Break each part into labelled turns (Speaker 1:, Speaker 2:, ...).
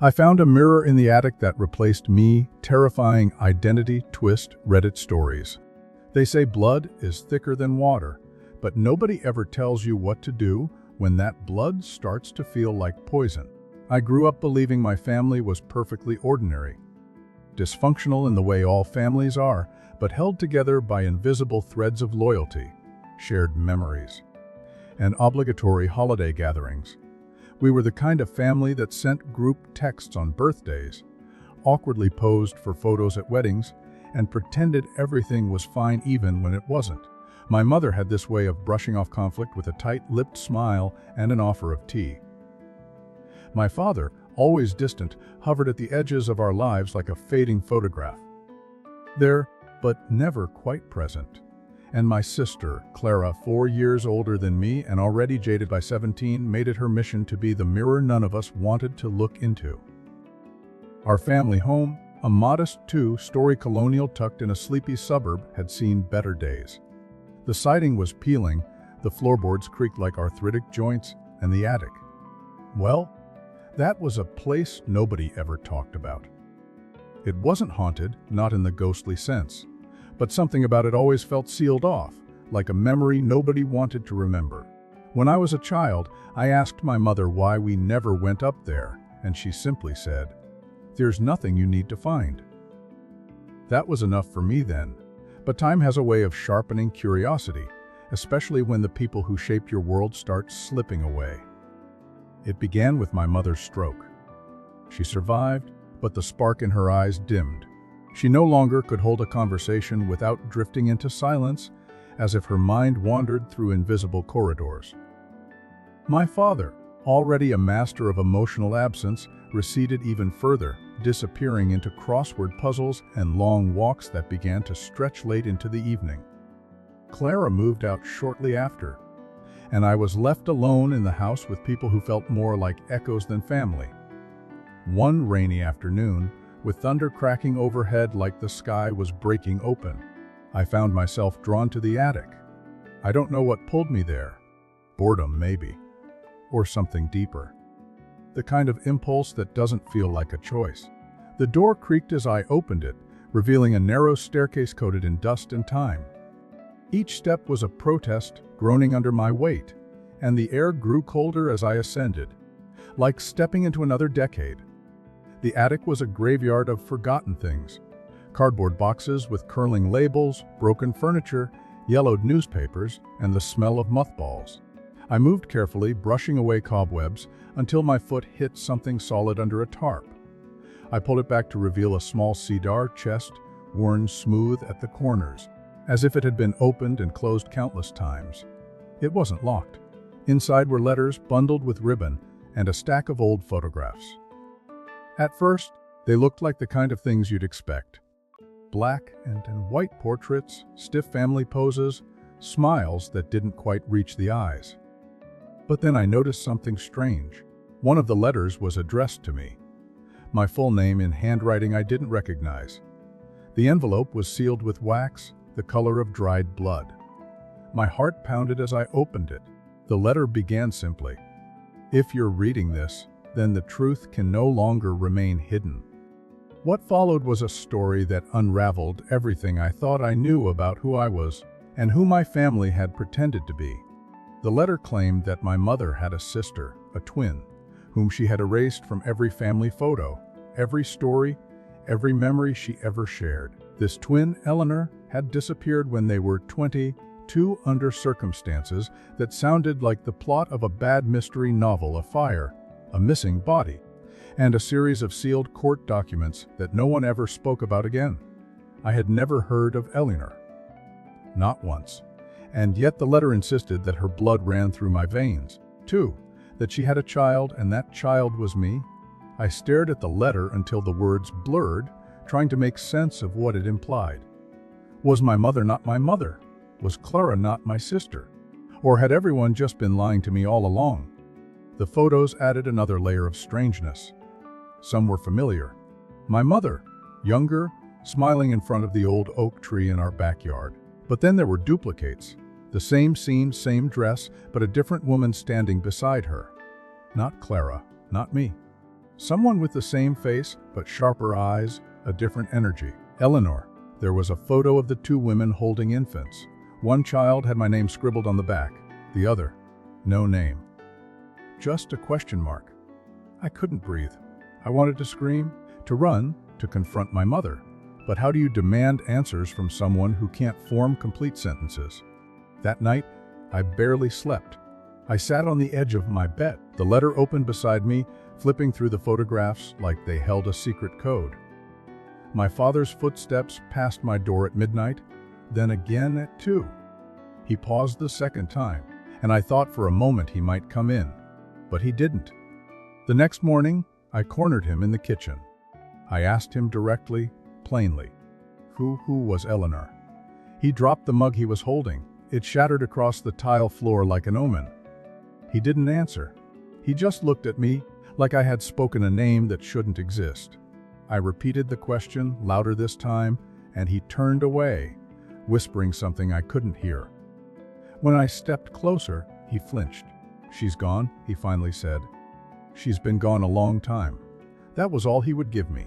Speaker 1: I found a mirror in the attic that replaced me, terrifying identity twist Reddit stories. They say blood is thicker than water, but nobody ever tells you what to do when that blood starts to feel like poison. I grew up believing my family was perfectly ordinary, dysfunctional in the way all families are, but held together by invisible threads of loyalty, shared memories, and obligatory holiday gatherings. We were the kind of family that sent group texts on birthdays, awkwardly posed for photos at weddings, and pretended everything was fine even when it wasn't. My mother had this way of brushing off conflict with a tight-lipped smile and an offer of tea. My father, always distant, hovered at the edges of our lives like a fading photograph. There, but never quite present. And my sister, Clara, 4 years older than me and already jaded by 17, made it her mission to be the mirror none of us wanted to look into. Our family home, a modest 2-story colonial tucked in a sleepy suburb, had seen better days. The siding was peeling, the floorboards creaked like arthritic joints, and the attic, well, that was a place nobody ever talked about. It wasn't haunted, not in the ghostly sense, but something about it always felt sealed off, like a memory nobody wanted to remember. When I was a child, I asked my mother why we never went up there, and she simply said, "There's nothing you need to find." That was enough for me then, but time has a way of sharpening curiosity, especially when the people who shape your world start slipping away. It began with my mother's stroke. She survived, but the spark in her eyes dimmed. She no longer could hold a conversation without drifting into silence, as if her mind wandered through invisible corridors. My father, already a master of emotional absence, receded even further, disappearing into crossword puzzles and long walks that began to stretch late into the evening. Clara moved out shortly after, and I was left alone in the house with people who felt more like echoes than family. One rainy afternoon, with thunder cracking overhead like the sky was breaking open, I found myself drawn to the attic. I don't know what pulled me there. Boredom, maybe. Or something deeper. The kind of impulse that doesn't feel like a choice. The door creaked as I opened it, revealing a narrow staircase coated in dust and time. Each step was a protest, groaning under my weight, and the air grew colder as I ascended, like stepping into another decade. The attic was a graveyard of forgotten things. Cardboard boxes with curling labels, broken furniture, yellowed newspapers, and the smell of mothballs. I moved carefully, brushing away cobwebs, until my foot hit something solid under a tarp. I pulled it back to reveal a small cedar chest, worn smooth at the corners, as if it had been opened and closed countless times. It wasn't locked. Inside were letters bundled with ribbon and a stack of old photographs. At first, they looked like the kind of things you'd expect. Black and white portraits, stiff family poses, smiles that didn't quite reach the eyes. But then I noticed something strange. One of the letters was addressed to me. My full name in handwriting I didn't recognize. The envelope was sealed with wax, the color of dried blood. My heart pounded as I opened it. The letter began simply, "If you're reading this, then the truth can no longer remain hidden." What followed was a story that unraveled everything I thought I knew about who I was and who my family had pretended to be. The letter claimed that my mother had a sister, a twin, whom she had erased from every family photo, every story, every memory she ever shared. This twin, Eleanor, had disappeared when they were 22 under circumstances that sounded like the plot of a bad mystery novel: a fire, a missing body, and a series of sealed court documents that no one ever spoke about again. I had never heard of Eleanor. Not once. And yet the letter insisted that her blood ran through my veins. Too, that she had a child and that child was me. I stared at the letter until the words blurred, trying to make sense of what it implied. Was my mother not my mother? Was Clara not my sister? Or had everyone just been lying to me all along? The photos added another layer of strangeness. Some were familiar. My mother, younger, smiling in front of the old oak tree in our backyard. But then there were duplicates. The same scene, same dress, but a different woman standing beside her. Not Clara, not me. Someone with the same face, but sharper eyes, a different energy. Eleanor. There was a photo of the two women holding infants. One child had my name scribbled on the back, the other, no name. Just a question mark. I couldn't breathe. I wanted to scream, to run, to confront my mother. But how do you demand answers from someone who can't form complete sentences? That night, I barely slept. I sat on the edge of my bed, the letter open beside me, flipping through the photographs like they held a secret code. My father's footsteps passed my door at midnight, then again at 2. He paused the second time, and I thought for a moment he might come in, but he didn't. The next morning, I cornered him in the kitchen. I asked him directly, plainly, who was Eleanor? He dropped the mug he was holding. It shattered across the tile floor like an omen. He didn't answer. He just looked at me like I had spoken a name that shouldn't exist. I repeated the question, louder this time, and he turned away, whispering something I couldn't hear. When I stepped closer, he flinched. "She's gone," he finally said. "She's been gone a long time." That was all he would give me.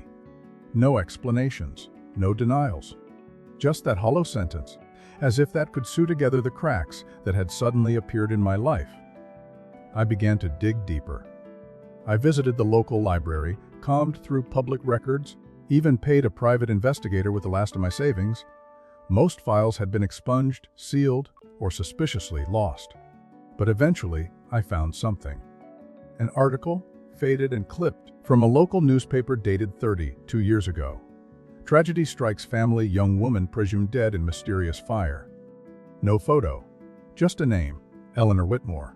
Speaker 1: No explanations, no denials. Just that hollow sentence, as if that could sew together the cracks that had suddenly appeared in my life. I began to dig deeper. I visited the local library, combed through public records, even paid a private investigator with the last of my savings. Most files had been expunged, sealed, or suspiciously lost. But eventually, I found something. An article, faded and clipped, from a local newspaper dated 32 years ago. Tragedy strikes family, young woman presumed dead in mysterious fire. No photo, just a name, Eleanor Whitmore.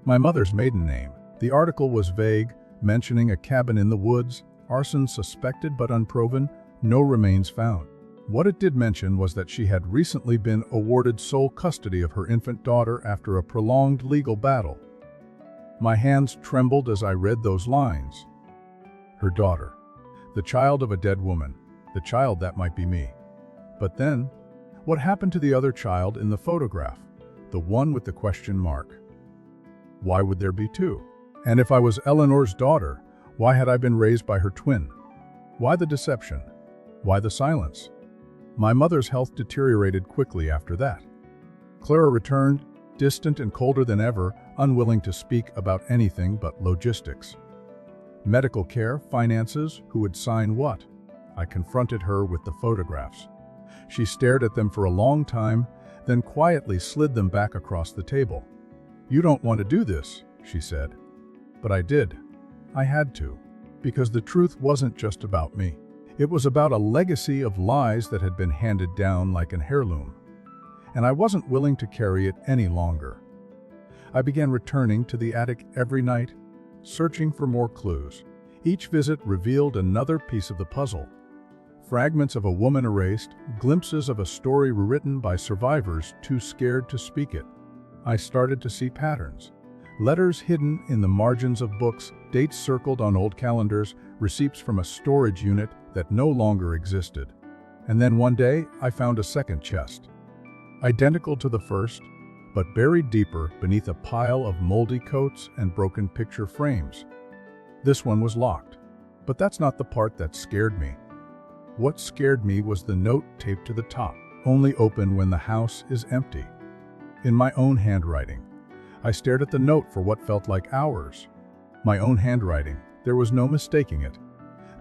Speaker 1: My mother's maiden name. The article was vague, mentioning a cabin in the woods, arson suspected but unproven, no remains found. What it did mention was that she had recently been awarded sole custody of her infant daughter after a prolonged legal battle. My hands trembled as I read those lines. Her daughter, the child of a dead woman, the child that might be me. But then, what happened to the other child in the photograph, the one with the question mark? Why would there be two? And if I was Eleanor's daughter, why had I been raised by her twin? Why the deception? Why the silence? My mother's health deteriorated quickly after that. Clara returned, distant and colder than ever, unwilling to speak about anything but logistics. Medical care, finances, who would sign what? I confronted her with the photographs. She stared at them for a long time, then quietly slid them back across the table. "You don't want to do this," she said. But I did. I had to, because the truth wasn't just about me. It was about a legacy of lies that had been handed down like an heirloom. And I wasn't willing to carry it any longer. I began returning to the attic every night, searching for more clues. Each visit revealed another piece of the puzzle. Fragments of a woman erased, glimpses of a story rewritten by survivors too scared to speak it. I started to see patterns. Letters hidden in the margins of books, dates circled on old calendars, receipts from a storage unit that no longer existed. And then one day, I found a second chest. Identical to the first, but buried deeper beneath a pile of moldy coats and broken picture frames. This one was locked. But that's not the part that scared me. What scared me was the note taped to the top, only open when the house is empty. In my own handwriting. I stared at the note for what felt like hours. My own handwriting, there was no mistaking it.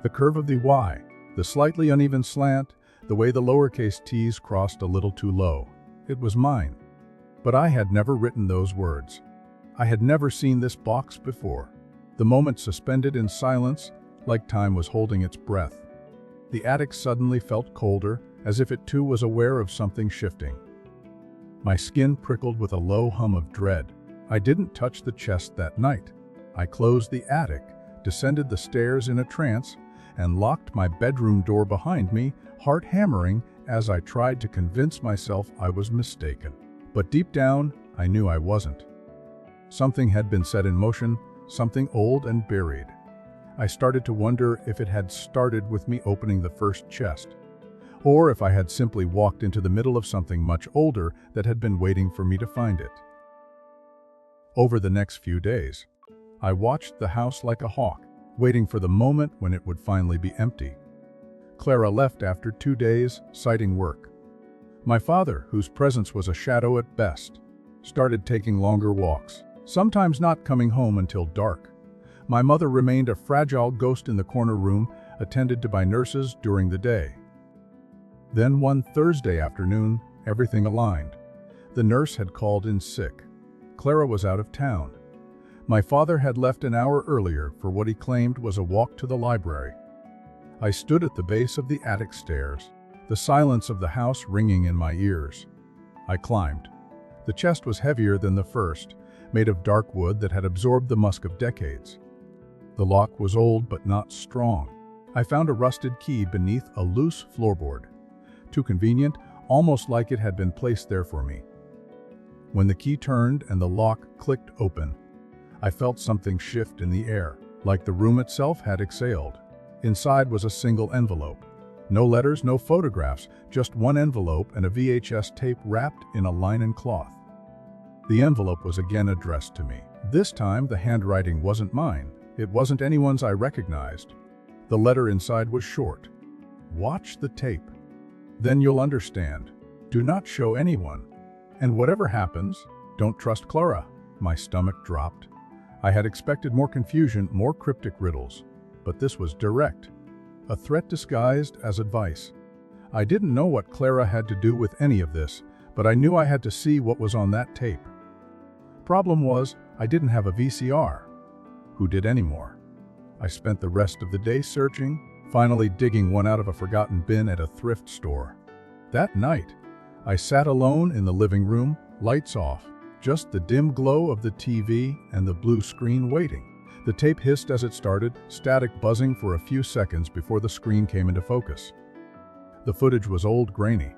Speaker 1: The curve of the Y, the slightly uneven slant, the way the lowercase t's crossed a little too low. It was mine. But I had never written those words. I had never seen this box before. The moment suspended in silence, like time was holding its breath. The attic suddenly felt colder, as if it too was aware of something shifting. My skin prickled with a low hum of dread. I didn't touch the chest that night. I closed the attic, descended the stairs in a trance, and locked my bedroom door behind me, heart hammering as I tried to convince myself I was mistaken. But deep down, I knew I wasn't. Something had been set in motion, something old and buried. I started to wonder if it had started with me opening the first chest, or if I had simply walked into the middle of something much older that had been waiting for me to find it. Over the next few days, I watched the house like a hawk. waiting for the moment when it would finally be empty. Clara left after 2 days, citing work. My father, whose presence was a shadow at best, started taking longer walks, sometimes not coming home until dark. My mother remained a fragile ghost in the corner room, attended to by nurses during the day. Then one Thursday afternoon, everything aligned. The nurse had called in sick. Clara was out of town. My father had left an hour earlier for what he claimed was a walk to the library. I stood at the base of the attic stairs, the silence of the house ringing in my ears. I climbed. The chest was heavier than the first, made of dark wood that had absorbed the musk of decades. The lock was old but not strong. I found a rusted key beneath a loose floorboard. Too convenient, almost like it had been placed there for me. When the key turned and the lock clicked open, I felt something shift in the air, like the room itself had exhaled. Inside was a single envelope. No letters, no photographs, just one envelope and a VHS tape wrapped in a linen cloth. The envelope was again addressed to me. This time, the handwriting wasn't mine. It wasn't anyone's I recognized. The letter inside was short. Watch the tape. Then you'll understand. Do not show anyone. And whatever happens, don't trust Clara. My stomach dropped. I had expected more confusion, more cryptic riddles. But this was direct. A threat disguised as advice. I didn't know what Clara had to do with any of this, but I knew I had to see what was on that tape. Problem was, I didn't have a VCR. Who did anymore? I spent the rest of the day searching, finally digging one out of a forgotten bin at a thrift store. That night, I sat alone in the living room, lights off, just the dim glow of the TV and the blue screen waiting. The tape hissed as it started, static buzzing for a few seconds before the screen came into focus. The footage was old, grainy.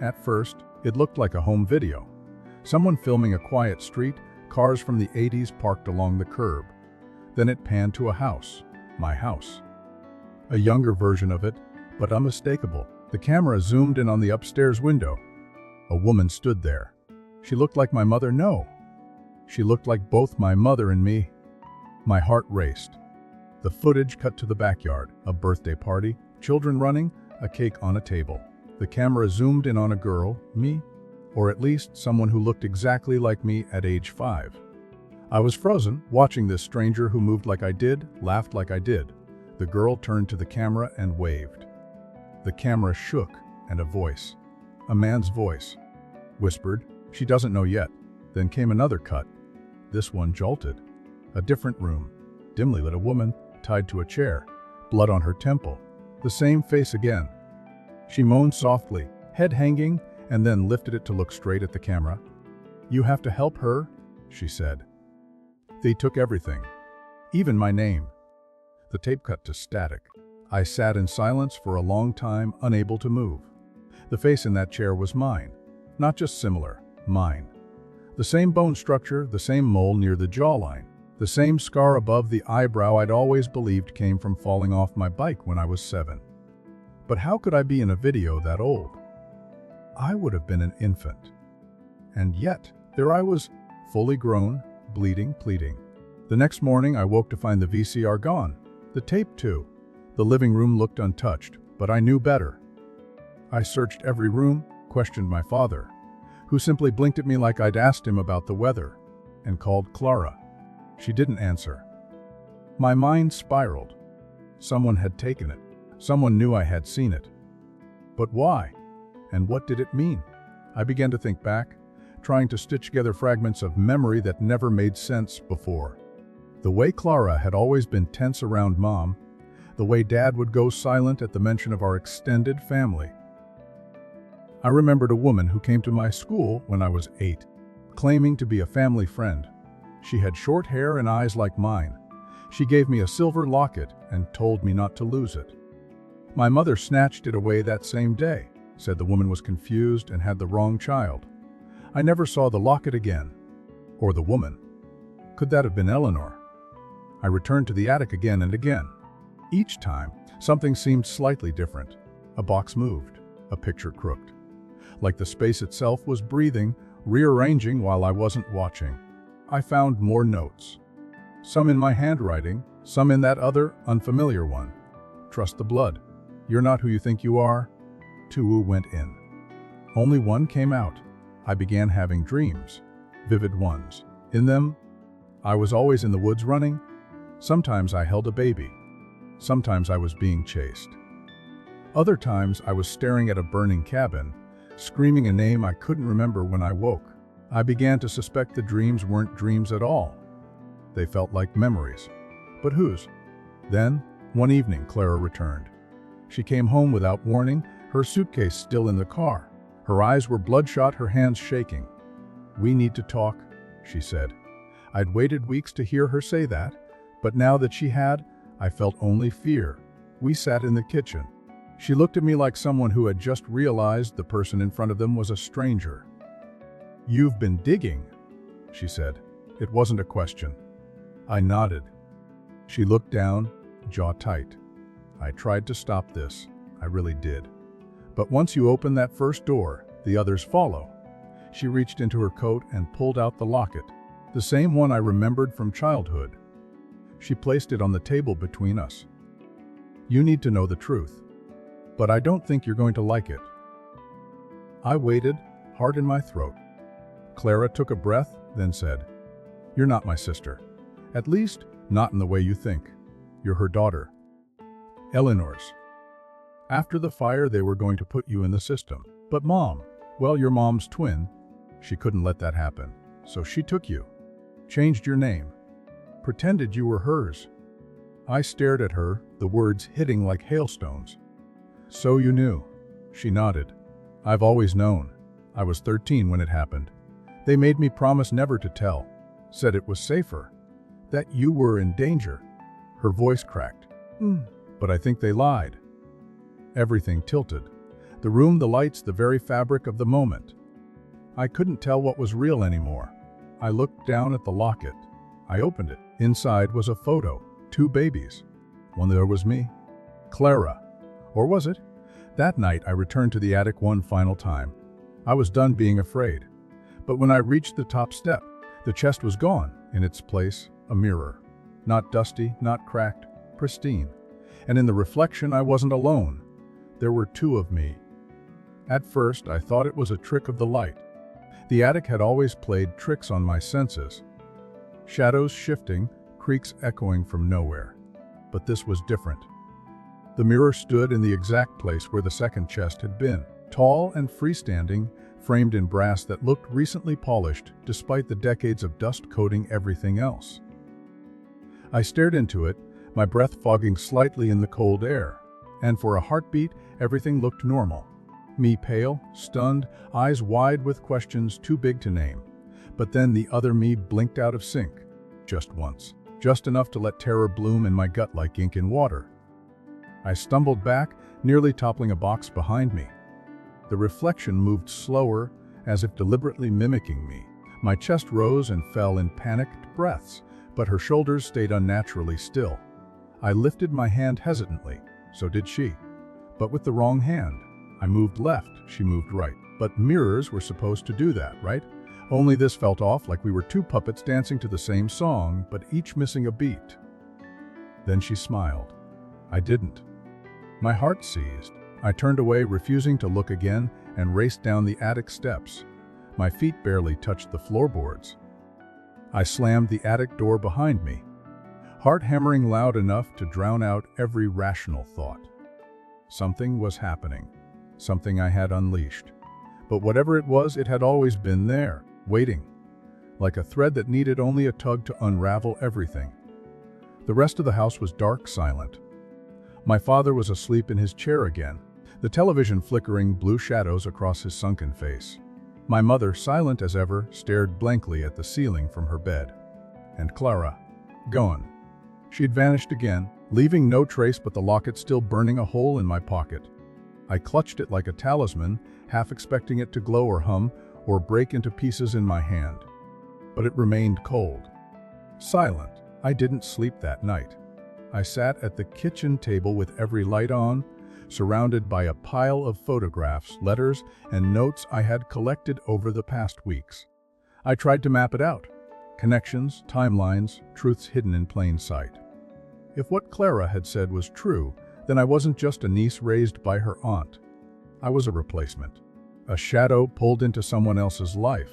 Speaker 1: At first, it looked like a home video. Someone filming a quiet street, cars from the 80s parked along the curb. Then it panned to a house, my house. A younger version of it, but unmistakable. The camera zoomed in on the upstairs window. A woman stood there. She looked like my mother. No. She looked like both my mother and me. My heart raced. The footage cut to the backyard, a birthday party, children running, a cake on a table. The camera zoomed in on a girl, me, or at least someone who looked exactly like me at age 5. I was frozen, watching this stranger who moved like I did, laughed like I did. The girl turned to the camera and waved. The camera shook, and a voice, a man's voice, whispered, "She doesn't know yet." Then came another cut. This one jolted. A different room, dimly lit, a woman tied to a chair, blood on her temple. The same face again. She moaned softly, head hanging, and then lifted it to look straight at the camera. "You have to help her," she said. They took everything, even my name. The tape cut to static. I sat in silence for a long time, unable to move. The face in that chair was mine, not just similar, mine. The same bone structure, the same mole near the jawline, the same scar above the eyebrow I'd always believed came from falling off my bike when I was 7. But how could I be in a video that old? I would have been an infant. And yet, there I was, fully grown, bleeding, pleading. The next morning, I woke to find the VCR gone. The tape too. The living room looked untouched, but I knew better. I searched every room, questioned my father, who simply blinked at me like I'd asked him about the weather, and called Clara. She didn't answer. My mind spiraled. Someone had taken it. Someone knew I had seen it. But why? And what did it mean? I began to think back, trying to stitch together fragments of memory that never made sense before. The way Clara had always been tense around Mom, the way Dad would go silent at the mention of our extended family. I remembered a woman who came to my school when I was 8, claiming to be a family friend. She had short hair and eyes like mine. She gave me a silver locket and told me not to lose it. My mother snatched it away that same day, said the woman was confused and had the wrong child. I never saw the locket again. Or the woman. Could that have been Eleanor? I returned to the attic again and again. Each time, something seemed slightly different. A box moved, a picture crooked. Like the space itself was breathing, rearranging while I wasn't watching. I found more notes. Some in my handwriting, some in that other, unfamiliar one. Trust the blood. You're not who you think you are. Tuwu went in. Only one came out. I began having dreams, vivid ones. In them, I was always in the woods running. Sometimes I held a baby. Sometimes I was being chased. Other times I was staring at a burning cabin, screaming a name I couldn't remember when I woke. I began to suspect the dreams weren't dreams at all. They felt like memories. But whose? Then, one evening, Clara returned. She came home without warning, her suitcase still in the car. Her eyes were bloodshot, her hands shaking. "We need to talk," she said. I'd waited weeks to hear her say that, but now that she had, I felt only fear. We sat in the kitchen. She looked at me like someone who had just realized the person in front of them was a stranger. "You've been digging," she said. It wasn't a question. I nodded. She looked down, jaw tight. I tried to stop this. I really did. But once you open that first door, the others follow. She reached into her coat and pulled out the locket, the same one I remembered from childhood. She placed it on the table between us. "You need to know the truth, but I don't think you're going to like it." I waited, heart in my throat. Clara took a breath, then said, "You're not my sister. At least, not in the way you think. You're her daughter. Eleanor's. After the fire, they were going to put you in the system. But Mom, well, your mom's twin. She couldn't let that happen. So she took you, changed your name, pretended you were hers." I stared at her, the words hitting like hailstones. "So you knew?" She nodded. "I've always known. I was 13 when it happened. They made me promise never to tell. Said it was safer. That you were in danger." Her voice cracked. "But I think they lied." Everything tilted. The room, the lights, the very fabric of the moment. I couldn't tell what was real anymore. I looked down at the locket. I opened it. Inside was a photo. 2 babies. One there was me. Clara. Or was it? That night I returned to the attic one final time. I was done being afraid. But when I reached the top step, the chest was gone. In its place, a mirror. Not dusty, not cracked, pristine. And in the reflection, I wasn't alone. There were 2 of me. At first, I thought it was a trick of the light. The attic had always played tricks on my senses. Shadows shifting, creaks echoing from nowhere. But this was different. The mirror stood in the exact place where the second chest had been. Tall and freestanding, framed in brass that looked recently polished despite the decades of dust coating everything else. I stared into it, my breath fogging slightly in the cold air. And for a heartbeat, everything looked normal. Me pale, stunned, eyes wide with questions too big to name. But then the other me blinked out of sync. Just once. Just enough to let terror bloom in my gut like ink in water. I stumbled back, nearly toppling a box behind me. The reflection moved slower, as if deliberately mimicking me. My chest rose and fell in panicked breaths, but her shoulders stayed unnaturally still. I lifted my hand hesitantly. So did she. But with the wrong hand. I moved left, she moved right. But mirrors were supposed to do that, right? Only this felt off, like we were 2 puppets dancing to the same song, but each missing a beat. Then she smiled. I didn't. My heart seized. I turned away, refusing to look again, and raced down the attic steps. My feet barely touched the floorboards. I slammed the attic door behind me, heart hammering loud enough to drown out every rational thought. Something was happening, something I had unleashed. But whatever it was, it had always been there, waiting, like a thread that needed only a tug to unravel everything. The rest of the house was dark, silent. My father was asleep in his chair again, the television flickering blue shadows across his sunken face. My mother, silent as ever, stared blankly at the ceiling from her bed. And Clara, gone. She'd vanished again, leaving no trace but the locket still burning a hole in my pocket. I clutched it like a talisman, half expecting it to glow or hum, or break into pieces in my hand. But it remained cold. Silent. I didn't sleep that night. I sat at the kitchen table with every light on, surrounded by a pile of photographs, letters, and notes I had collected over the past weeks. I tried to map it out. Connections, timelines, truths hidden in plain sight. If what Clara had said was true, then I wasn't just a niece raised by her aunt. I was a replacement, a shadow pulled into someone else's life.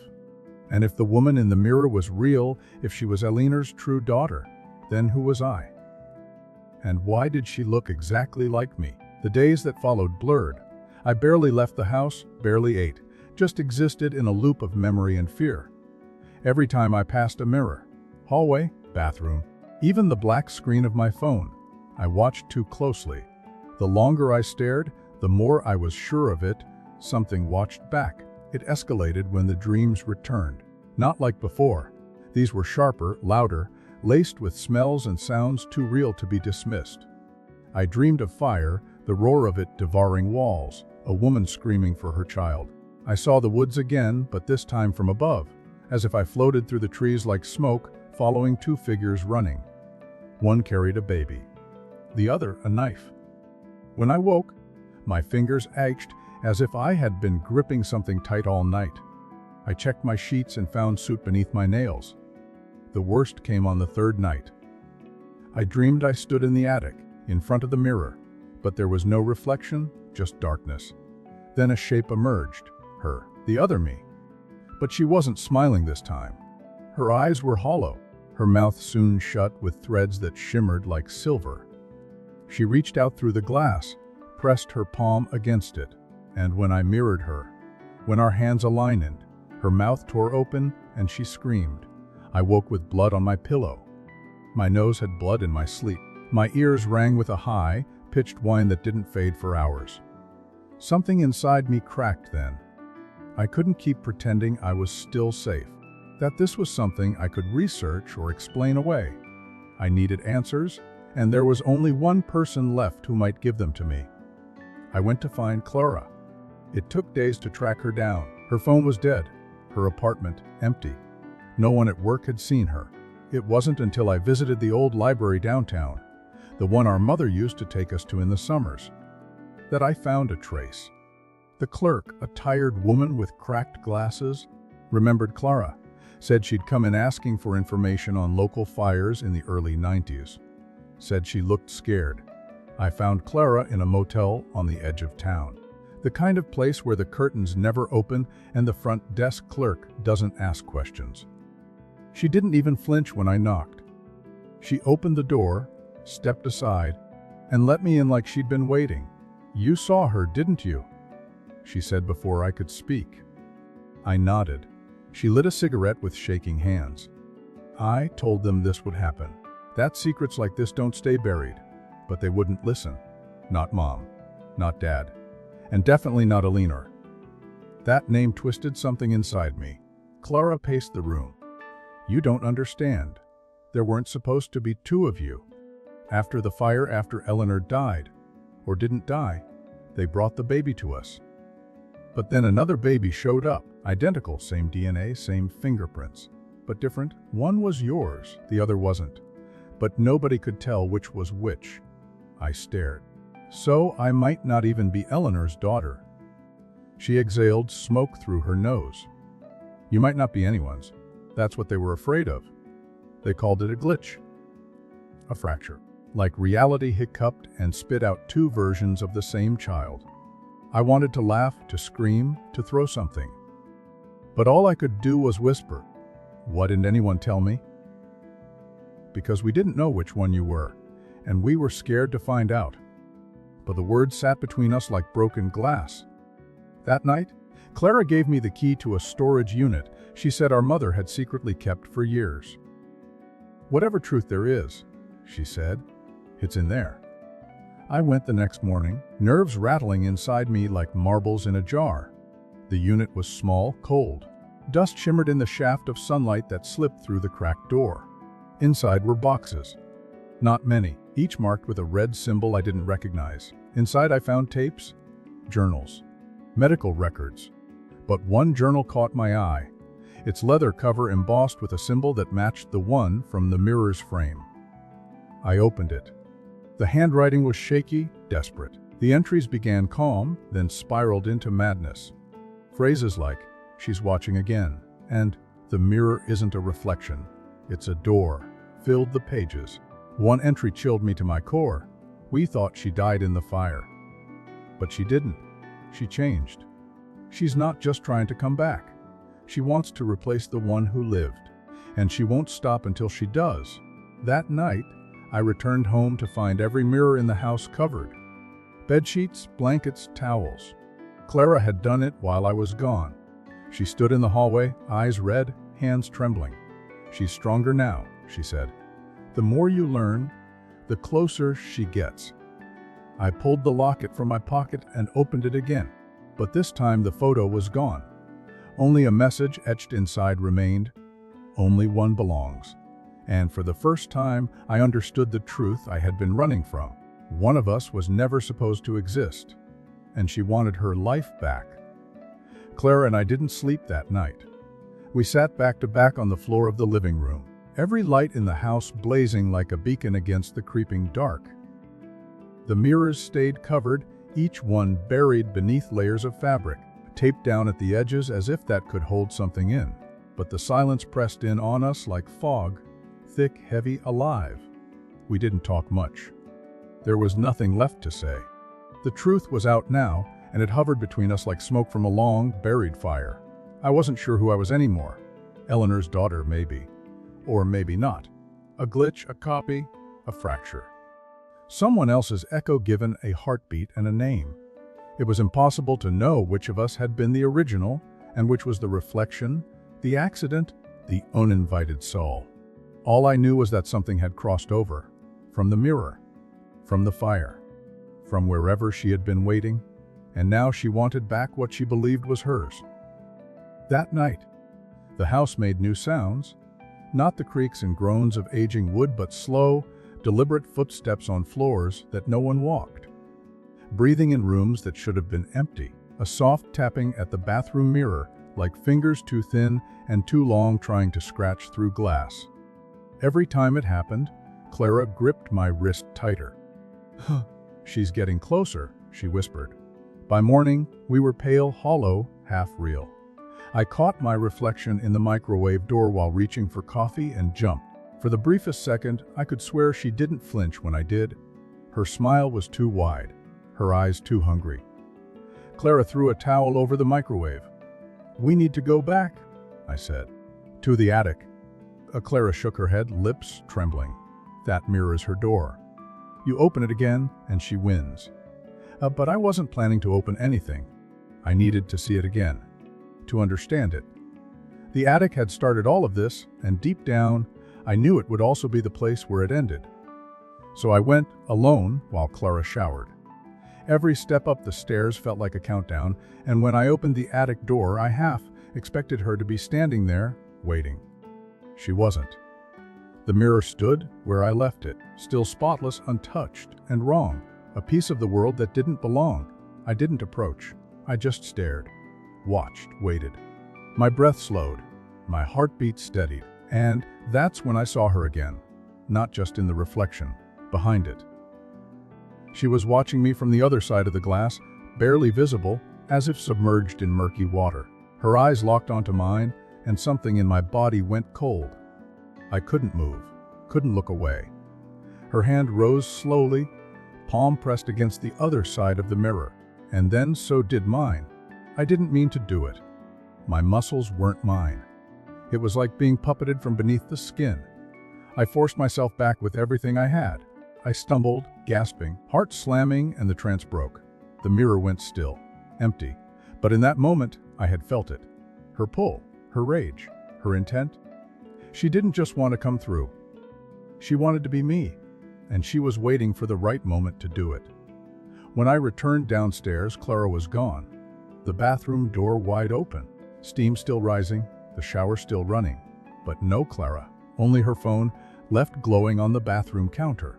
Speaker 1: And if the woman in the mirror was real, if she was Eleanor's true daughter, then who was I? And why did she look exactly like me? The days that followed blurred. I barely left the house, barely ate, just existed in a loop of memory and fear. Every time I passed a mirror, hallway, bathroom, even the black screen of my phone, I watched too closely. The longer I stared, the more I was sure of it. Something watched back. It escalated when the dreams returned. Not like before. These were sharper, louder, laced with smells and sounds too real to be dismissed. I dreamed of fire, the roar of it devouring walls, a woman screaming for her child. I saw the woods again, but this time from above, as if I floated through the trees like smoke, following two figures running. One carried a baby, the other a knife. When I woke, my fingers ached as if I had been gripping something tight all night. I checked my sheets and found soot beneath my nails. The worst came on the third night. I dreamed I stood in the attic, in front of the mirror, but there was no reflection, just darkness. Then a shape emerged, her, the other me. But she wasn't smiling this time. Her eyes were hollow, her mouth sewn shut with threads that shimmered like silver. She reached out through the glass, pressed her palm against it, and when I mirrored her, when our hands aligned, her mouth tore open and she screamed. I woke with blood on my pillow. My nose had blood in my sleep. My ears rang with a high, pitched whine that didn't fade for hours. Something inside me cracked then. I couldn't keep pretending I was still safe, that this was something I could research or explain away. I needed answers, and there was only one person left who might give them to me. I went to find Clara. It took days to track her down. Her phone was dead, her apartment empty. No one at work had seen her. It wasn't until I visited the old library downtown, the one our mother used to take us to in the summers, that I found a trace. The clerk, a tired woman with cracked glasses, remembered Clara, said she'd come in asking for information on local fires in the early 90s. Said she looked scared. I found Clara in a motel on the edge of town. The kind of place where the curtains never open and the front desk clerk doesn't ask questions. She didn't even flinch when I knocked. She opened the door, stepped aside, and let me in like she'd been waiting. "You saw her, didn't you?" she said before I could speak. I nodded. She lit a cigarette with shaking hands. I told them this would happen, that secrets like this don't stay buried. But they wouldn't listen. Not Mom, not Dad, and definitely not Eleanor. That name twisted something inside me. Clara paced the room. "You don't understand. There weren't supposed to be two of you. After the fire, after Eleanor died, or didn't die, they brought the baby to us. But then another baby showed up, identical, same DNA, same fingerprints, but different. One was yours, the other wasn't. But nobody could tell which was which." I stared. "So I might not even be Eleanor's daughter." She exhaled smoke through her nose. "You might not be anyone's. That's what they were afraid of. They called it a glitch. A fracture. Like reality hiccuped and spit out two versions of the same child." I wanted to laugh, to scream, to throw something. But all I could do was whisper, "Why didn't anyone tell me?" "Because we didn't know which one you were, and we were scared to find out." But the words sat between us like broken glass. That night, Clara gave me the key to a storage unit she said our mother had secretly kept for years. "Whatever truth there is," she said, "it's in there." I went the next morning, nerves rattling inside me like marbles in a jar. The unit was small, cold. Dust shimmered in the shaft of sunlight that slipped through the cracked door. Inside were boxes. Not many, each marked with a red symbol I didn't recognize. Inside I found tapes, journals, medical records. But one journal caught my eye, its leather cover embossed with a symbol that matched the one from the mirror's frame. I opened it. The handwriting was shaky, desperate. The entries began calm, then spiraled into madness. Phrases like, "She's watching again," and "The mirror isn't a reflection, it's a door," filled the pages. One entry chilled me to my core. We thought she died in the fire. But she didn't. She changed. She's not just trying to come back. She wants to replace the one who lived. And she won't stop until she does. That night, I returned home to find every mirror in the house covered. Bedsheets, blankets, towels. Clara had done it while I was gone. She stood in the hallway, eyes red, hands trembling. "She's stronger now," she said. "The more you learn, the closer she gets." I pulled the locket from my pocket and opened it again. But this time the photo was gone. Only a message etched inside remained. Only one belongs. And for the first time, I understood the truth I had been running from. One of us was never supposed to exist. And she wanted her life back. Clara and I didn't sleep that night. We sat back to back on the floor of the living room, every light in the house blazing like a beacon against the creeping dark. The mirrors stayed covered, each one buried beneath layers of fabric, taped down at the edges as if that could hold something in. But the silence pressed in on us like fog, thick, heavy, alive. We didn't talk much. There was nothing left to say. The truth was out now, and it hovered between us like smoke from a long, buried fire. I wasn't sure who I was anymore. Eleanor's daughter, maybe. Or maybe not. A glitch, a copy, a fracture. Someone else's echo given a heartbeat and a name. It was impossible to know which of us had been the original, and which was the reflection, the accident, the uninvited soul. All I knew was that something had crossed over. From the mirror. From the fire. From wherever she had been waiting. And now she wanted back what she believed was hers. That night, the house made new sounds. Not the creaks and groans of aging wood, but slow, deliberate footsteps on floors that no one walked. Breathing in rooms that should have been empty. A soft tapping at the bathroom mirror, like fingers too thin and too long trying to scratch through glass. Every time it happened, Clara gripped my wrist tighter. "She's getting closer," she whispered. By morning, we were pale, hollow, half real. I caught my reflection in the microwave door while reaching for coffee and jumped. For the briefest second, I could swear she didn't flinch when I did. Her smile was too wide, her eyes too hungry. Clara threw a towel over the microwave. "We need to go back," I said. "To the attic." Clara shook her head, lips trembling. "That mirrors her door. You open it again, and she wins." But I wasn't planning to open anything. I needed to see it again, to understand it. The attic had started all of this, and deep down, I knew it would also be the place where it ended. So I went, alone, while Clara showered. Every step up the stairs felt like a countdown, and when I opened the attic door, I half expected her to be standing there, waiting. She wasn't. The mirror stood where I left it, still spotless, untouched, and wrong. A piece of the world that didn't belong. I didn't approach. I just stared, watched, waited. My breath slowed, my heartbeat steadied, and that's when I saw her again. Not just in the reflection, behind it. She was watching me from the other side of the glass, barely visible, as if submerged in murky water. Her eyes locked onto mine, and something in my body went cold. I couldn't move, couldn't look away. Her hand rose slowly, palm pressed against the other side of the mirror, and then so did mine. I didn't mean to do it. My muscles weren't mine. It was like being puppeted from beneath the skin. I forced myself back with everything I had. I stumbled, gasping, heart slamming, and the trance broke. The mirror went still, empty. But in that moment, I had felt it. Her pull, her rage, her intent. She didn't just want to come through. She wanted to be me, and she was waiting for the right moment to do it. When I returned downstairs, Clara was gone. The bathroom door wide open, steam still rising, the shower still running. But no Clara, only her phone, left glowing on the bathroom counter.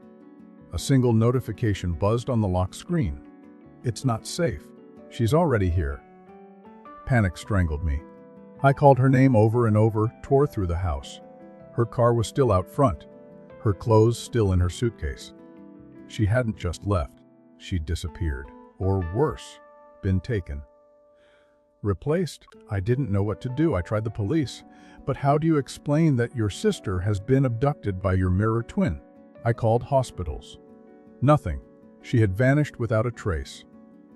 Speaker 1: A single notification buzzed on the lock screen. "It's not safe. She's already here." Panic strangled me. I called her name over and over, tore through the house. Her car was still out front, her clothes still in her suitcase. She hadn't just left, she'd disappeared, or worse, been taken. Replaced? I didn't know what to do. I tried the police. But how do you explain that your sister has been abducted by your mirror twin? I called hospitals. Nothing. She had vanished without a trace,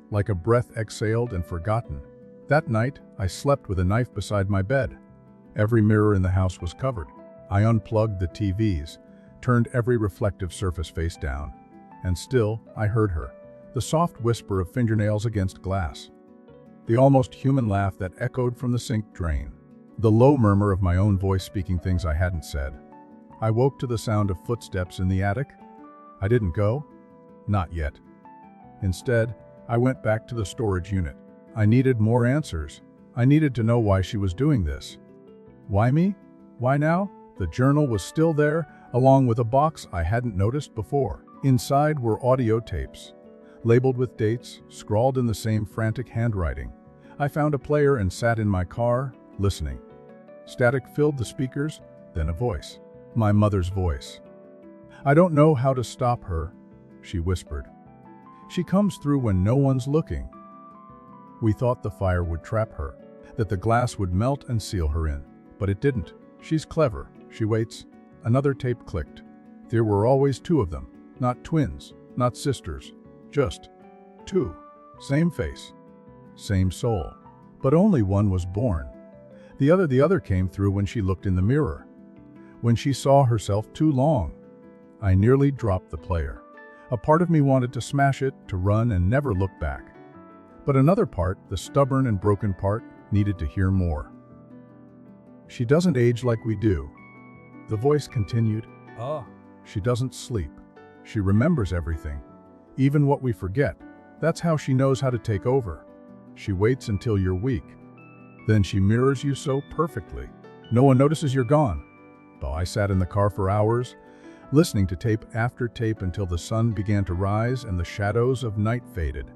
Speaker 1: like a breath exhaled and forgotten. That night, I slept with a knife beside my bed. Every mirror in the house was covered. I unplugged the TVs, turned every reflective surface face down, and still, I heard her, the soft whisper of fingernails against glass, the almost human laugh that echoed from the sink drain, the low murmur of my own voice speaking things I hadn't said. I woke to the sound of footsteps in the attic. I didn't go. Not yet. Instead, I went back to the storage unit. I needed more answers. I needed to know why she was doing this. Why me? Why now? The journal was still there, along with a box I hadn't noticed before. Inside were audio tapes, labeled with dates, scrawled in the same frantic handwriting. I found a player and sat in my car, listening. Static filled the speakers, then a voice. My mother's voice. "I don't know how to stop her," she whispered. "She comes through when no one's looking." We thought the fire would trap her, that the glass would melt and seal her in. But it didn't. She's clever. She waits. Another tape clicked. There were always two of them. Not twins, not sisters. Just two. Same face. Same soul. But only one was born. The other came through when she looked in the mirror. When she saw herself too long. I nearly dropped the player. A part of me wanted to smash it, to run and never look back. But another part, the stubborn and broken part, needed to hear more. "She doesn't age like we do." The voice continued. She doesn't sleep. She remembers everything, even what we forget. That's how she knows how to take over. She waits until you're weak. Then she mirrors you so perfectly. No one notices you're gone." I sat in the car for hours, listening to tape after tape until the sun began to rise and the shadows of night faded.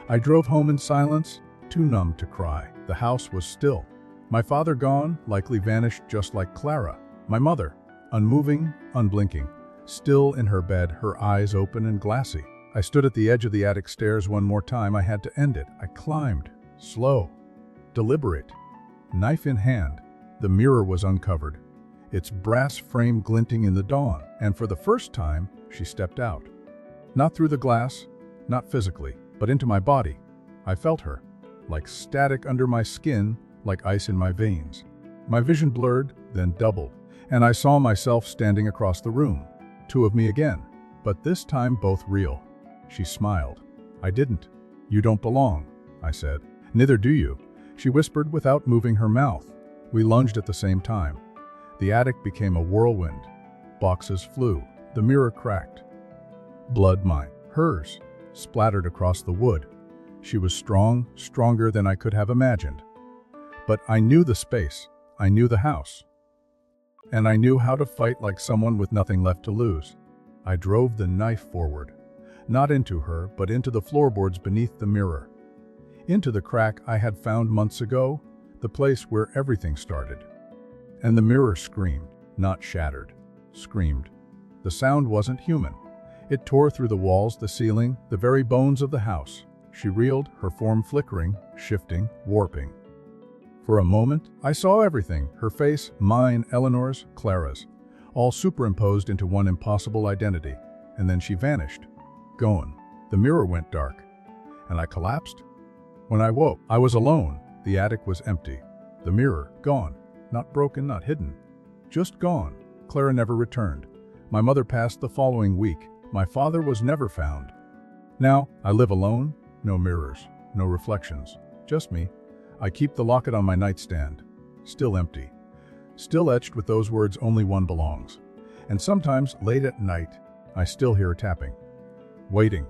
Speaker 1: I drove home in silence, too numb to cry. The house was still. My father gone, likely vanished just like Clara. My mother, unmoving, unblinking, still in her bed, her eyes open and glassy. I stood at the edge of the attic stairs one more time. I had to end it. I climbed, slow, deliberate, knife in hand. The mirror was uncovered, its brass frame glinting in the dawn, and for the first time, she stepped out. Not through the glass, not physically, but into my body. I felt her, like static under my skin, like ice in my veins. My vision blurred, then doubled, and I saw myself standing across the room. Two of me again, but this time both real. She smiled. I didn't. "You don't belong," I said. "Neither do you," she whispered without moving her mouth. We lunged at the same time. The attic became a whirlwind. Boxes flew. The mirror cracked. Blood, mine, hers, splattered across the wood. She was strong, stronger than I could have imagined. But I knew the space. I knew the house. And I knew how to fight like someone with nothing left to lose. I drove the knife forward. Not into her, but into the floorboards beneath the mirror. Into the crack I had found months ago, the place where everything started. And the mirror screamed, not shattered. Screamed. The sound wasn't human. It tore through the walls, the ceiling, the very bones of the house. She reeled, her form flickering, shifting, warping. For a moment, I saw everything, her face, mine, Eleanor's, Clara's, all superimposed into one impossible identity. And then she vanished. Gone. The mirror went dark. And I collapsed. When I woke, I was alone. The attic was empty. The mirror, gone. Not broken, not hidden. Just gone. Clara never returned. My mother passed the following week. My father was never found. Now, I live alone. No mirrors. No reflections. Just me. I keep the locket on my nightstand. Still empty. Still etched with those words, "Only one belongs." And sometimes, late at night, I still hear tapping. Waiting.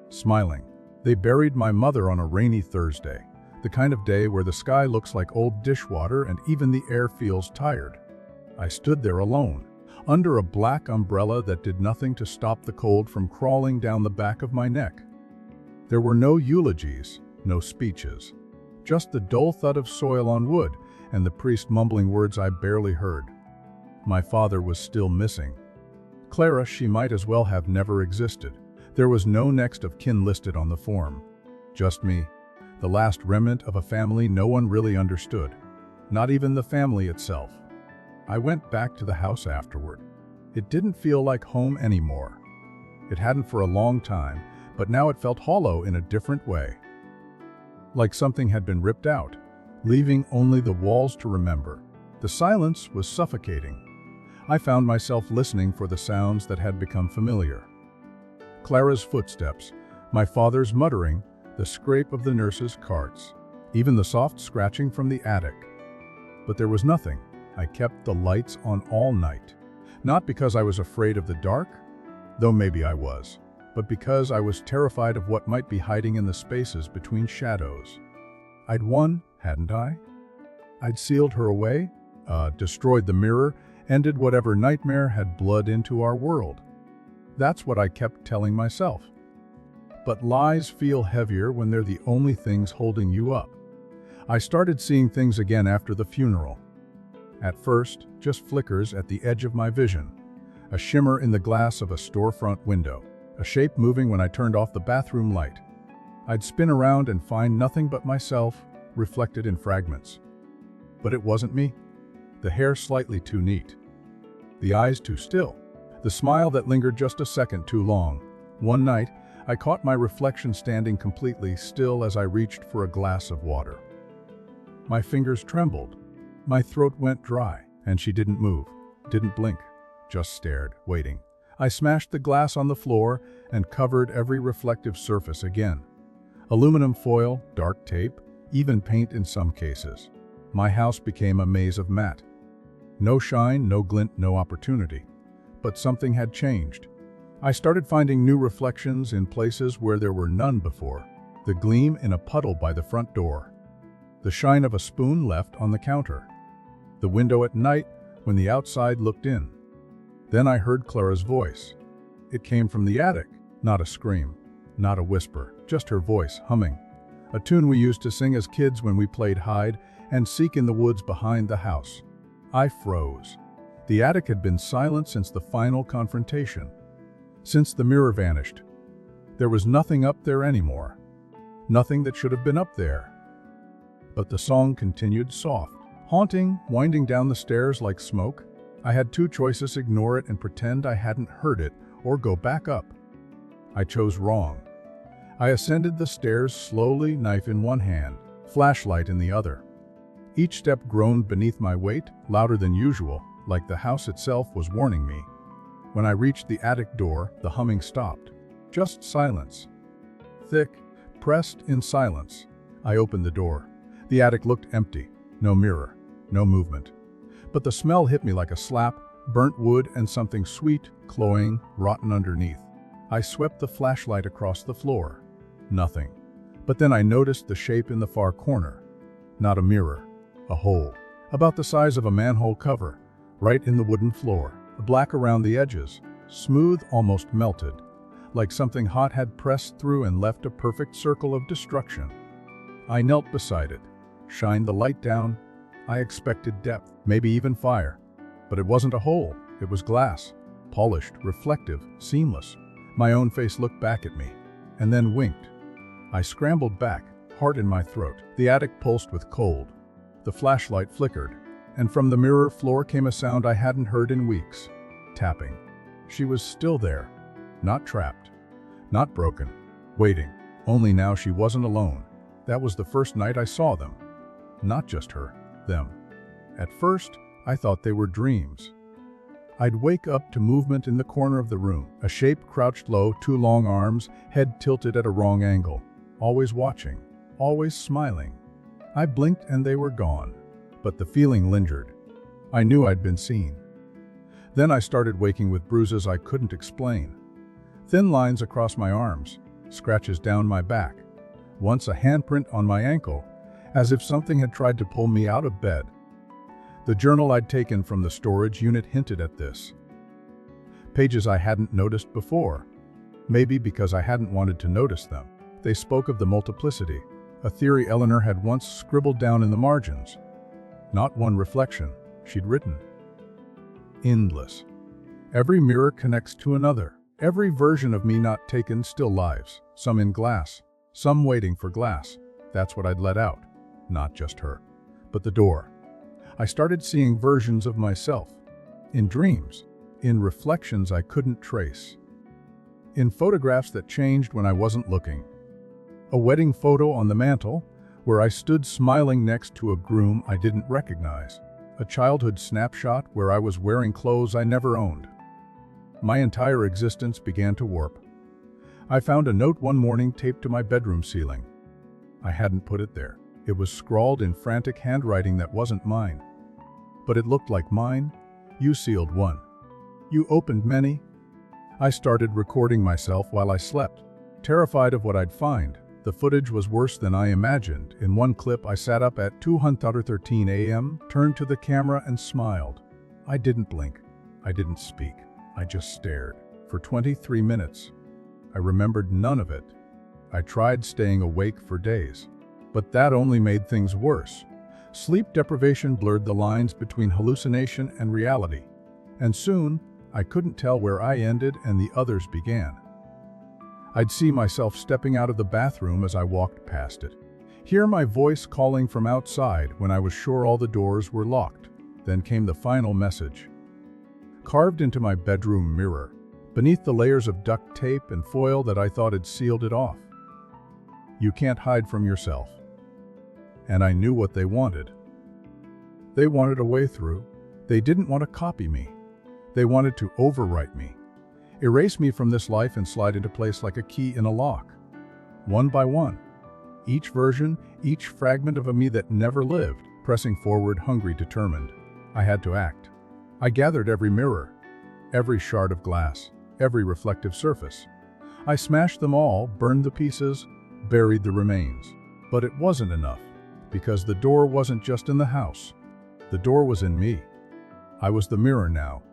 Speaker 1: Smiling. They buried my mother on a rainy Thursday. The kind of day where the sky looks like old dishwater and even the air feels tired. I stood there alone, under a black umbrella that did nothing to stop the cold from crawling down the back of my neck. There were no eulogies, no speeches. Just the dull thud of soil on wood and the priest mumbling words I barely heard. My father was still missing. Clara, she might as well have never existed. There was no next of kin listed on the form. Just me, the last remnant of a family no one really understood. Not even the family itself. I went back to the house afterward. It didn't feel like home anymore. It hadn't for a long time, but now it felt hollow in a different way. Like something had been ripped out, leaving only the walls to remember. The silence was suffocating. I found myself listening for the sounds that had become familiar. Clara's footsteps, my father's muttering, the scrape of the nurse's carts, even the soft scratching from the attic. But there was nothing. I kept the lights on all night. Not because I was afraid of the dark, though maybe I was, but because I was terrified of what might be hiding in the spaces between shadows. I'd won, hadn't I? I'd sealed her away, destroyed the mirror, ended whatever nightmare had blood into our world. That's what I kept telling myself. But lies feel heavier when they're the only things holding you up. I started seeing things again after the funeral. At first, just flickers at the edge of my vision. A shimmer in the glass of a storefront window. A shape moving when I turned off the bathroom light. I'd spin around and find nothing but myself, reflected in fragments. But it wasn't me. The hair slightly too neat. The eyes too still. The smile that lingered just a second too long. One night, I caught my reflection standing completely still as I reached for a glass of water. My fingers trembled. My throat went dry, and she didn't move, didn't blink, just stared, waiting. I smashed the glass on the floor and covered every reflective surface again. Aluminum foil, dark tape, even paint in some cases. My house became a maze of matte. No shine, no glint, no opportunity. But something had changed. I started finding new reflections in places where there were none before. The gleam in a puddle by the front door. The shine of a spoon left on the counter. The window at night when the outside looked in. Then I heard Clara's voice. It came from the attic, not a scream, not a whisper, just her voice humming. A tune we used to sing as kids when we played hide and seek in the woods behind the house. I froze. The attic had been silent since the final confrontation. Since the mirror vanished. There was nothing up there anymore. Nothing that should have been up there. But the song continued soft, haunting, winding down the stairs like smoke. I had two choices: ignore it and pretend I hadn't heard it, or go back up. I chose wrong. I ascended the stairs slowly, knife in one hand, flashlight in the other. Each step groaned beneath my weight, louder than usual, like the house itself was warning me. When I reached the attic door, the humming stopped. Just silence. Thick, pressed in silence. I opened the door. The attic looked empty. No mirror, no movement. But the smell hit me like a slap, burnt wood and something sweet, cloying, rotten underneath. I swept the flashlight across the floor. Nothing. But then I noticed the shape in the far corner. Not a mirror. A hole. About the size of a manhole cover. Right in the wooden floor. Black around the edges. Smooth, almost melted. Like something hot had pressed through and left a perfect circle of destruction. I knelt beside it. Shined the light down. I expected depth, maybe even fire. But it wasn't a hole. It was glass. Polished, reflective, seamless. My own face looked back at me, and then winked. I scrambled back, heart in my throat. The attic pulsed with cold. The flashlight flickered, and from the mirror floor came a sound I hadn't heard in weeks. Tapping. She was still there. Not trapped. Not broken. Waiting. Only now she wasn't alone. That was the first night I saw them. Not just her. Them. At first, I thought they were dreams. I'd wake up to movement in the corner of the room, a shape crouched low, two long arms, head tilted at a wrong angle, always watching, always smiling. I blinked and they were gone, but the feeling lingered. I knew I'd been seen. Then I started waking with bruises I couldn't explain. Thin lines across my arms, scratches down my back, once a handprint on my ankle, as if something had tried to pull me out of bed. The journal I'd taken from the storage unit hinted at this. Pages I hadn't noticed before, maybe because I hadn't wanted to notice them. They spoke of the multiplicity, a theory Eleanor had once scribbled down in the margins. Not one reflection, she'd written. Endless. Every mirror connects to another. Every version of me not taken still lives, some in glass, some waiting for glass. That's what I'd let out. Not just her, but the door. I started seeing versions of myself. In dreams. in reflections I couldn't trace, in photographs that changed when I wasn't looking. A wedding photo on the mantel, where I stood smiling next to a groom I didn't recognize. A childhood snapshot where I was wearing clothes I never owned. My entire existence began to warp. I found a note one morning taped to my bedroom ceiling. I hadn't put it there. It was scrawled in frantic handwriting that wasn't mine. But it looked like mine. You sealed one. You opened many. I started recording myself while I slept, terrified of what I'd find. The footage was worse than I imagined. In one clip, I sat up at 2:13 a.m., turned to the camera and smiled. I didn't blink. I didn't speak. I just stared. For 23 minutes. I remembered none of it. I tried staying awake for days. But that only made things worse. Sleep deprivation blurred the lines between hallucination and reality. And soon, I couldn't tell where I ended and the others began. I'd see myself stepping out of the bathroom as I walked past it. Hear my voice calling from outside when I was sure all the doors were locked. Then came the final message. Carved into my bedroom mirror, beneath the layers of duct tape and foil that I thought had sealed it off. You can't hide from yourself. And I knew what they wanted. They wanted a way through. They didn't want to copy me. They wanted to overwrite me. Erase me from this life and slide into place like a key in a lock. One by one. Each version, each fragment of a me that never lived, pressing forward, hungry, determined. I had to act. I gathered every mirror, every shard of glass, every reflective surface. I smashed them all, burned the pieces, buried the remains. But it wasn't enough, because the door wasn't just in the house. The door was in me. I was the mirror now.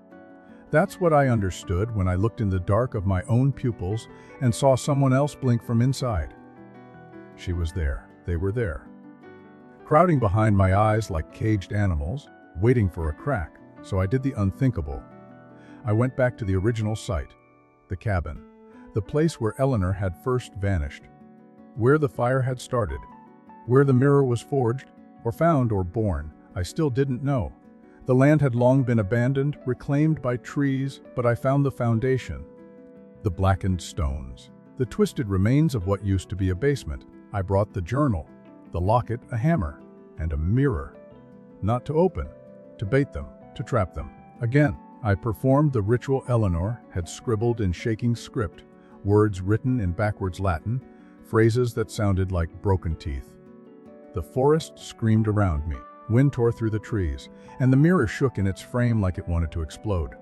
Speaker 1: That's what I understood when I looked in the dark of my own pupils and saw someone else blink from inside. She was there. They were there. Crowding behind my eyes like caged animals, waiting for a crack. So I did the unthinkable. I went back to the original site, the cabin, the place where Eleanor had first vanished, where the fire had started, where the mirror was forged, or found, or born. I still didn't know. The land had long been abandoned, reclaimed by trees, but I found the foundation. The blackened stones, the twisted remains of what used to be a basement. I brought the journal, the locket, a hammer, and a mirror. Not to open, to bait them, to trap them. Again, I performed the ritual Eleanor had scribbled in shaking script, words written in backwards Latin, phrases that sounded like broken teeth. The forest screamed around me. Wind tore through the trees, and the mirror shook in its frame like it wanted to explode.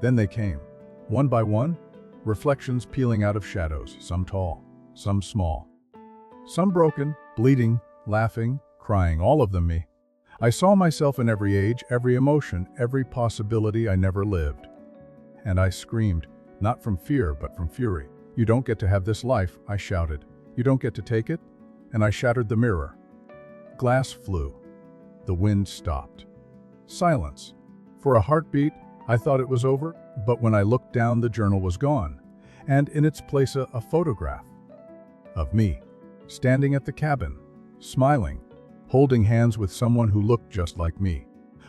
Speaker 1: Then they came, one by one, reflections peeling out of shadows, some tall, some small. Some broken, bleeding, laughing, crying, all of them me. I saw myself in every age, every emotion, every possibility I never lived. And I screamed, not from fear, but from fury. You don't get to have this life, I shouted. You don't get to take it? And I shattered the mirror. Glass flew. The wind stopped. Silence. For a heartbeat, I thought it was over, but when I looked down, the journal was gone, and in its place a photograph of me, standing at the cabin, smiling, holding hands with someone who looked just like me.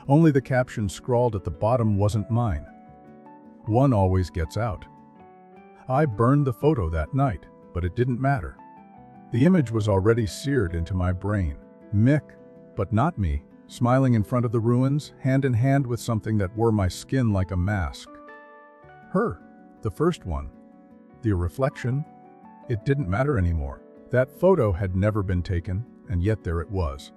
Speaker 1: Only the caption scrawled at the bottom wasn't mine. One always gets out. I burned the photo that night, but it didn't matter. The image was already seared into my brain. Mick, but not me, smiling in front of the ruins, hand in hand with something that wore my skin like a mask. Her, the first one. The reflection. It didn't matter anymore. That photo had never been taken, and yet there it was.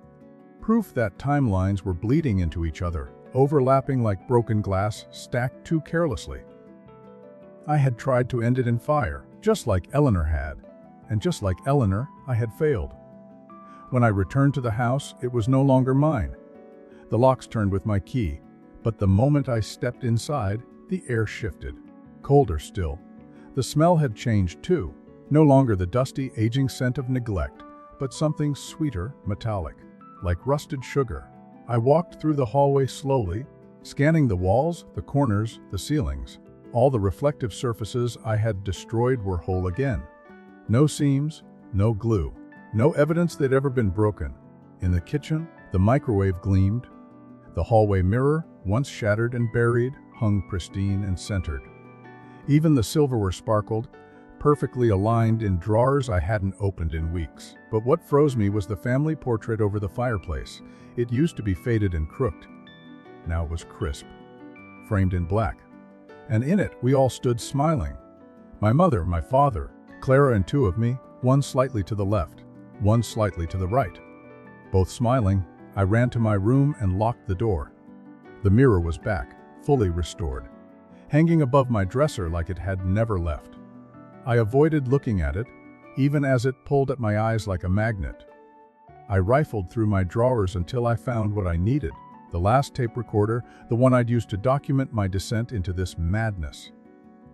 Speaker 1: Proof that timelines were bleeding into each other, overlapping like broken glass, stacked too carelessly. I had tried to end it in fire, just like Eleanor had, and just like Eleanor, I had failed. When I returned to the house, it was no longer mine. The locks turned with my key, but the moment I stepped inside, the air shifted. Colder still. The smell had changed too. No longer the dusty, aging scent of neglect, but something sweeter, metallic, like rusted sugar. I walked through the hallway slowly, scanning the walls, the corners, the ceilings. All the reflective surfaces I had destroyed were whole again. No seams, no glue, no evidence they'd ever been broken. In the kitchen, the microwave gleamed. The hallway mirror, once shattered and buried, hung pristine and centered. Even the silverware sparkled, perfectly aligned in drawers I hadn't opened in weeks. But what froze me was the family portrait over the fireplace. It used to be faded and crooked. Now it was crisp, framed in black. And in it, we all stood smiling. My mother, my father, Clara, and two of me, one slightly to the left, one slightly to the right. Both smiling, I ran to my room and locked the door. The mirror was back, fully restored, hanging above my dresser like it had never left. I avoided looking at it, even as it pulled at my eyes like a magnet. I rifled through my drawers until I found what I needed, the last tape recorder, the one I'd used to document my descent into this madness.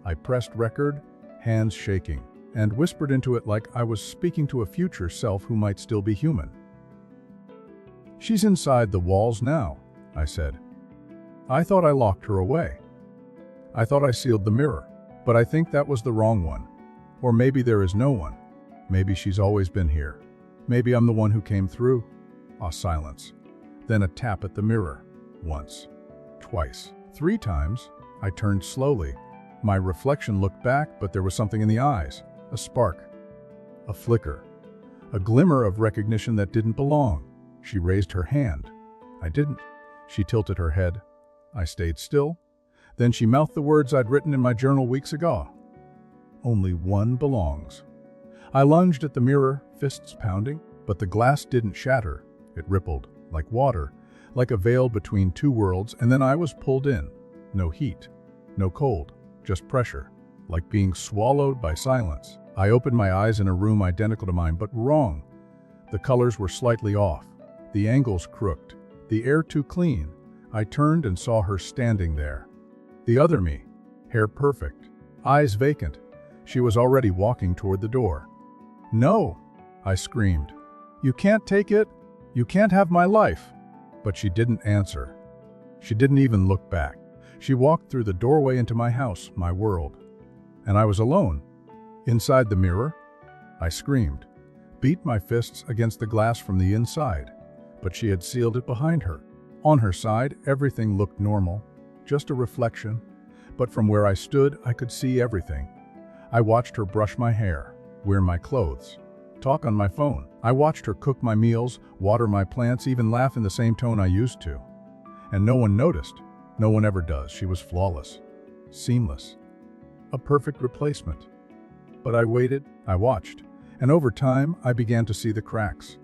Speaker 1: I pressed record, hands shaking, and whispered into it like I was speaking to a future self who might still be human. "She's inside the walls now," I said. "I thought I locked her away. I thought I sealed the mirror, but I think that was the wrong one. Or maybe there is no one. Maybe she's always been here. Maybe I'm the one who came through." A silence. Then a tap at the mirror. Once. Twice. 3 times. I turned slowly. My reflection looked back, but there was something in the eyes. A spark. A flicker. A glimmer of recognition that didn't belong. She raised her hand. I didn't. She tilted her head. I stayed still. Then she mouthed the words I'd written in my journal weeks ago. "Only one belongs." I lunged at the mirror, fists pounding, but the glass didn't shatter. It rippled, like water, like a veil between two worlds, and then I was pulled in. No heat, no cold, just pressure, like being swallowed by silence. I opened my eyes in a room identical to mine, but wrong. The colors were slightly off, the angles crooked, the air too clean. I turned and saw her standing there. The other me, hair perfect, eyes vacant. She was already walking toward the door. "No!" I screamed. "You can't take it! You can't have my life!" But she didn't answer. She didn't even look back. She walked through the doorway into my house, my world. And I was alone. Inside the mirror, I screamed, beat my fists against the glass from the inside. But she had sealed it behind her. On her side, everything looked normal, just a reflection. But from where I stood, I could see everything. I watched her brush my hair, wear my clothes, talk on my phone. I watched her cook my meals, water my plants, even laugh in the same tone I used to. And no one noticed. No one ever does. She was flawless, seamless, a perfect replacement. But I waited, I watched, and over time I began to see the cracks.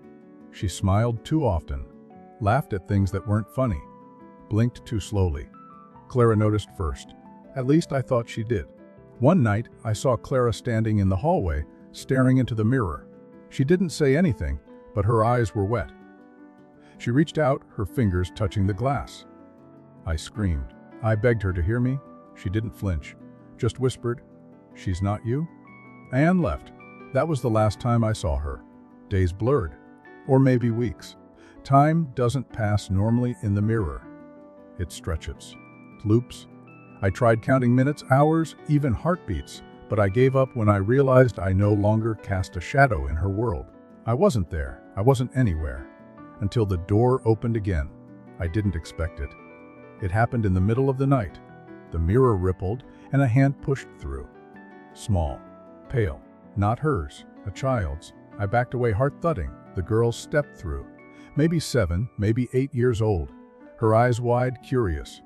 Speaker 1: She smiled too often, laughed at things that weren't funny, blinked too slowly. Clara noticed first. At least I thought she did. One night, I saw Clara standing in the hallway, staring into the mirror. She didn't say anything, but her eyes were wet. She reached out, her fingers touching the glass. I screamed. I begged her to hear me. She didn't flinch, just whispered, "She's not you?" And left. That was the last time I saw her. Days blurred, or maybe weeks. Time doesn't pass normally in the mirror. It stretches, loops. I tried counting minutes, hours, even heartbeats, but I gave up when I realized I no longer cast a shadow in her world. I wasn't there. I wasn't anywhere. Until the door opened again. I didn't expect it. It happened in the middle of the night. The mirror rippled, and a hand pushed through. Small, pale, not hers, a child's. I backed away, heart thudding. The girl stepped through. Maybe 7, maybe 8 years old. Her eyes wide, curious.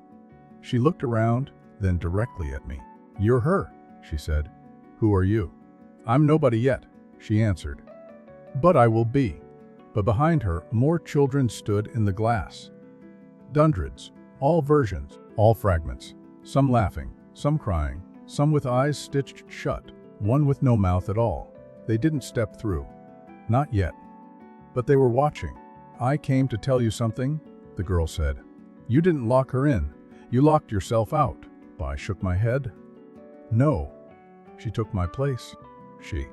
Speaker 1: She looked around, then directly at me. "You're her," she said. "Who are you?" "I'm nobody yet," she answered. "But I will be." But behind her, more children stood in the glass. Hundreds, all versions, all fragments. Some laughing, some crying, some with eyes stitched shut, one with no mouth at all. They didn't step through. Not yet. But they were watching. "I came to tell you something," the girl said. "You didn't lock her in. You locked yourself out." I shook my head. "No. She took my place." She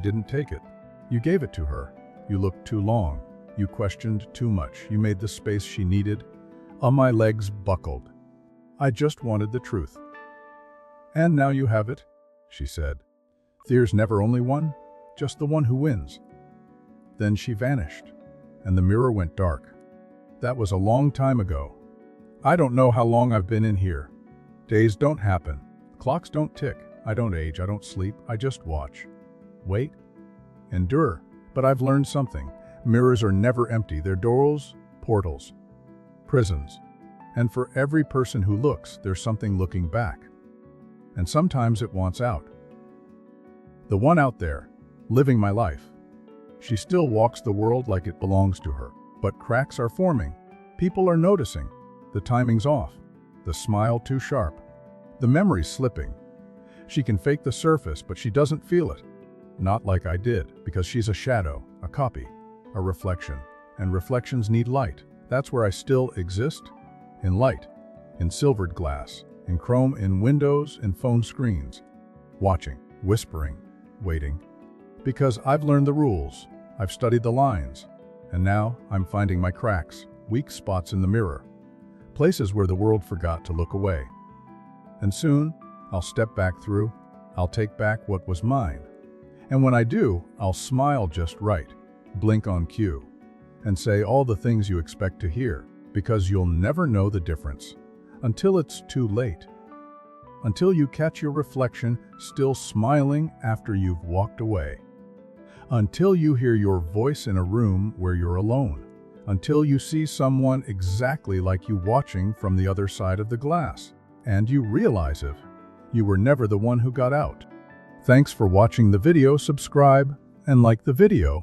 Speaker 1: didn't take it. "You gave it to her. You looked too long. You questioned too much. You made the space she needed." My legs buckled. "I just wanted the truth." "And now you have it," she said. "There's never only one, just the one who wins." Then she vanished, and the mirror went dark. That was a long time ago. I don't know how long I've been in here. Days don't happen. Clocks don't tick. I don't age, I don't sleep, I just watch. Wait. Endure. But I've learned something. Mirrors are never empty. They're doors, portals, prisons. And for every person who looks, there's something looking back. And sometimes it wants out. The one out there, living my life. She still walks the world like it belongs to her. But cracks are forming. People are noticing. The timing's off. The smile too sharp. The memory's slipping. She can fake the surface, but she doesn't feel it. Not like I did, because she's a shadow, a copy, a reflection. And reflections need light. That's where I still exist. In light, in silvered glass, in chrome, in windows, in phone screens. Watching, whispering, waiting. Because I've learned the rules. I've studied the lines. And now I'm finding my cracks, weak spots in the mirror. Places where the world forgot to look away. And soon, I'll step back through. I'll take back what was mine. And when I do, I'll smile just right, blink on cue, and say all the things you expect to hear, because you'll never know the difference until it's too late. Until you catch your reflection still smiling after you've walked away. Until you hear your voice in a room where you're alone. Until you see someone exactly like you watching from the other side of the glass. And you realize if you were never the one who got out. Thanks for watching the video. Subscribe and like the video.